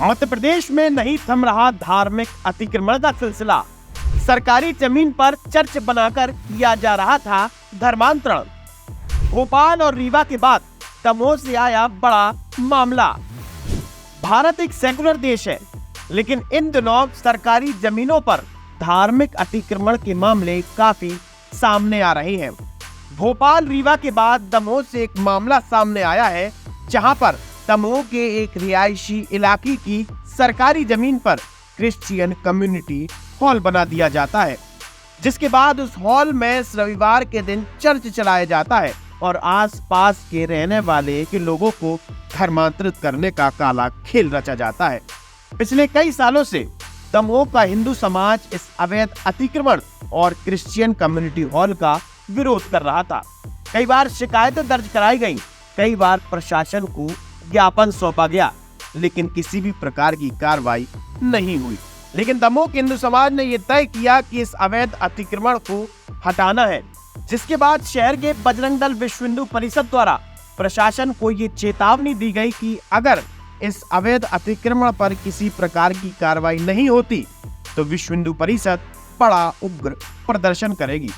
मध्य प्रदेश में नहीं थम रहा धार्मिक अतिक्रमण का सिलसिला। सरकारी जमीन पर चर्च बनाकर किया जा रहा था धर्मांतरण। भोपाल और रीवा के बाद दमोह से आया बड़ा मामला। भारत एक सेकुलर देश है, लेकिन इन दिनों सरकारी जमीनों पर धार्मिक अतिक्रमण के मामले काफी सामने आ रहे हैं। भोपाल रीवा के बाद दमोह से एक मामला सामने आया है, जहां पर दमोह के एक रिहायशी इलाके की सरकारी जमीन पर क्रिश्चियन कम्युनिटी हॉल बना दिया जाता है, जिसके बाद उस हॉल में रविवार के दिन चर्च चलाया जाता है और आसपास के रहने वाले के लोगों को धर्मांतरित करने का काला खेल रचा जाता है। पिछले कई सालों से दमोह का हिंदू समाज इस अवैध अतिक्रमण और क्रिश्चियन कम्युनिटी हॉल का विरोध कर रहा था। कई बार शिकायतें दर्ज कराई गईं, कई बार प्रशासन को ज्ञापन सौंपा गया, लेकिन किसी भी प्रकार की कार्रवाई नहीं हुई। लेकिन दमोह के हिंदू समाज ने यह तय किया कि इस अवैध अतिक्रमण को हटाना है, जिसके बाद शहर के बजरंग दल विश्व हिंदू परिषद द्वारा प्रशासन को ये चेतावनी दी गई कि अगर इस अवैध अतिक्रमण पर किसी प्रकार की कार्रवाई नहीं होती तो विश्व हिंदू परिषद बड़ा उग्र प्रदर्शन करेगी।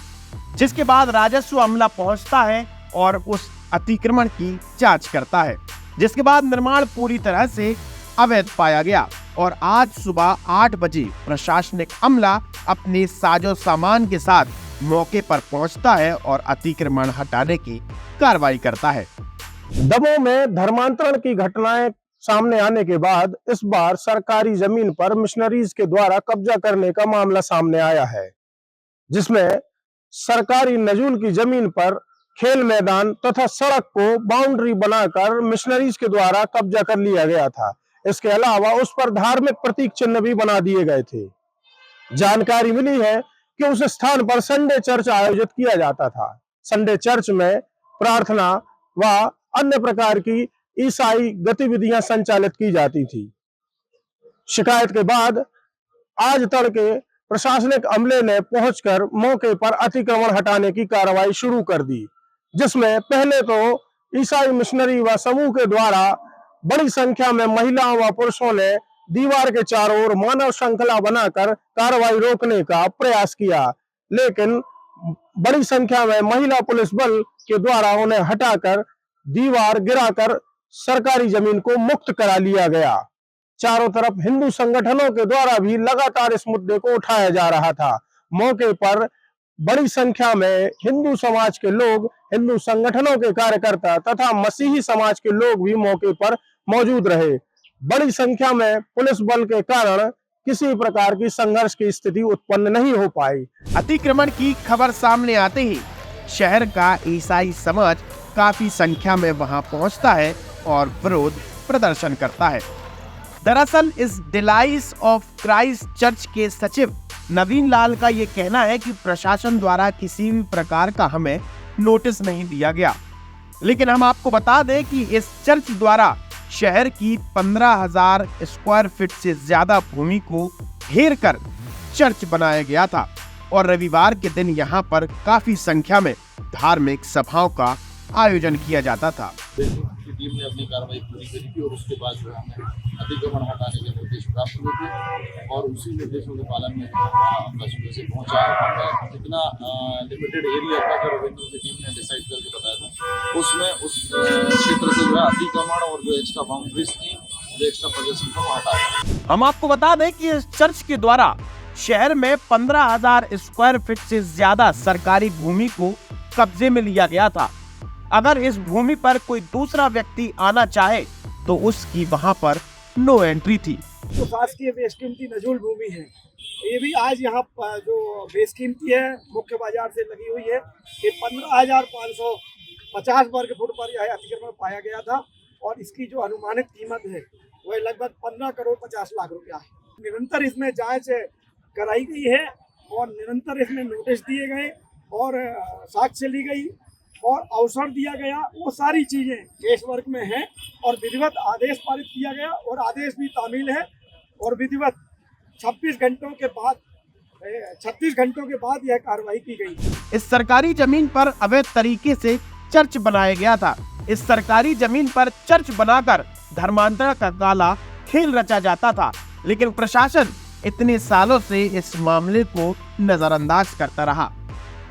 जिसके बाद राजस्व अमला पहुंचता है और उस अतिक्रमण की जांच करता है, जिसके बाद निर्माण पूरी तरह से अवैध पाया गया और आज सुबह 8 बजे प्रशासनिक अमला अपने साजो सामान के साथ मौके पर पहुंचता है और अतिक्रमण हटाने की कार्रवाई करता है। दमोह में धर्मांतरण की घटनाएं सामने आने के बाद इस बार सरकारी जमीन पर मिशनरीज के द्वारा कब्जा करने का मामला सामने आया है, जिसमें सरकारी नजूल की जमीन पर खेल मैदान तथा सड़क को बाउंड्री बनाकर मिशनरीज के द्वारा कब्जा कर लिया गया था। इसके अलावा उस पर धार्मिक प्रतीक चिन्ह भी बना दिए गए थे। जानकारी मिली है कि उस स्थान पर संडे चर्च आयोजित किया जाता था। संडे चर्च में प्रार्थना व अन्य प्रकार की ईसाई गतिविधियां संचालित की जाती थी। शिकायत के बाद आज तड़के प्रशासनिक अमले ने पहुंचकर मौके पर अतिक्रमण हटाने की कार्रवाई शुरू कर दी, जिसमें पहले तो ईसाई मिशनरी व समूह के द्वारा बड़ी संख्या में महिलाओं व पुरुषों ने दीवार के चारों ओर मानव श्रृंखला बनाकर कार्रवाई रोकने का प्रयास किया, लेकिन बड़ी संख्या में महिला पुलिस बल के द्वारा उन्हें हटाकर दीवार गिराकर सरकारी जमीन को मुक्त करा लिया गया। चारों तरफ हिंदू संगठनों के द्वारा भी लगातार इस मुद्दे को उठाया जा रहा था। मौके पर बड़ी संख्या में हिंदू समाज के लोग, हिंदू संगठनों के कार्यकर्ता तथा मसीही समाज के लोग भी मौके पर मौजूद रहे। बड़ी संख्या में पुलिस बल के कारण किसी प्रकार की संघर्ष की स्थिति उत्पन्न नहीं हो पाई। अतिक्रमण की खबर सामने आते ही शहर का ईसाई समाज काफी संख्या में वहां पहुंचता है और विरोध प्रदर्शन करता है। दरअसल इस डिलाइस ऑफ क्राइस्ट चर्च के सचिव नवीन लाल का ये कहना है कि प्रशासन द्वारा किसी भी प्रकार का हमें नोटिस नहीं दिया गया, लेकिन हम आपको बता दें कि इस चर्च द्वारा शहर की 15,000 स्क्वायर फीट से ज्यादा भूमि को घेर कर चर्च बनाया गया था और रविवार के दिन यहाँ पर काफी संख्या में धार्मिक सभाओं का आयोजन किया जाता था। टीम ने अपनी कार्रवाई पूरी करी थी और उसके बाद जो हमें अतिक्रमण हटाने के निर्देश प्राप्त हुए थे और उसी निर्देशों के पालन में अमला सुबह से पहुंचा है। जितना लिमिटेड एरिया था जो रेवेन्यू की टीम ने डिसाइड करके बताया था, उसमें उस क्षेत्र से जो है अतिक्रमण और जो एक्स्ट्रा बाउंड्रीज थी, जो एक्स्ट्रा पोजीशन था, वो हटाया। हम आपको बता दें कि इस चर्च के द्वारा शहर में 15,000 स्क्वायर फीट से ज्यादा सरकारी भूमि को कब्जे में लिया गया था। अगर इस भूमि पर कोई दूसरा व्यक्ति आना चाहे तो उसकी वहां पर नो एंट्री थी। तो शासकीय बेशकीमती नजूल भूमि है, ये भी आज यहाँ जो बेशकीमती है मुख्य बाजार से लगी हुई है। ये 15,550 वर्ग फुट पर यह अतिक्रमण पाया गया था और इसकी जो अनुमानित कीमत है वह लगभग 15 करोड़ 50 लाख रुपया है। निरंतर इसमें जांच कराई गई है और निरंतर इसमें नोटिस दिए गए और साक्ष्य ली गई और अवसर दिया गया। वो सारी चीजें केस वर्क में हैं और विधिवत आदेश पारित किया गया और आदेश भी तामील है और विधिवत 36 घंटों के बाद यह कार्रवाई की गई। इस सरकारी जमीन पर अवैध तरीके से चर्च बनाया गया था। इस सरकारी जमीन पर चर्च बनाकर धर्मांतरण का काला खेल रचा जाता था, लेकिन प्रशासन इतने सालों से इस मामले को नजरअंदाज करता रहा।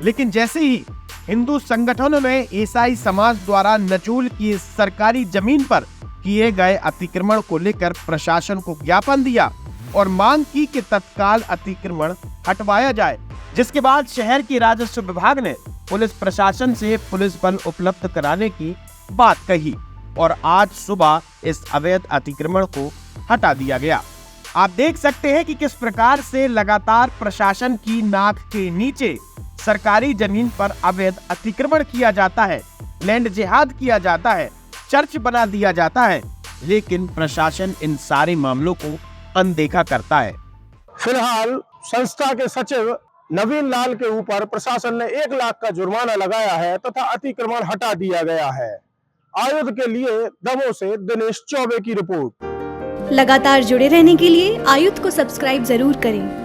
लेकिन जैसे ही हिंदू संगठनों ने ईसाई समाज द्वारा नचूल की सरकारी जमीन पर किए गए अतिक्रमण को लेकर प्रशासन को ज्ञापन दिया और मांग की कि तत्काल अतिक्रमण हटवाया जाए, जिसके बाद शहर की राजस्व विभाग ने पुलिस प्रशासन से पुलिस बल उपलब्ध कराने की बात कही और आज सुबह इस अवैध अतिक्रमण को हटा दिया गया। आप देख सकते हैं कि किस प्रकार से लगातार प्रशासन की नाक के नीचे सरकारी जमीन पर अवैध अतिक्रमण किया जाता है, लैंड जिहाद किया जाता है, चर्च बना दिया जाता है, लेकिन प्रशासन इन सारे मामलों को अनदेखा करता है। फिलहाल संस्था के सचिव नवीन लाल के ऊपर प्रशासन ने 1 लाख का जुर्माना लगाया है तथा अतिक्रमण हटा दिया गया है। आयुध के लिए दमोह से दिनेश चौबे की रिपोर्ट। लगातार जुड़े रहने के लिए आयुध को सब्सक्राइब जरूर करें।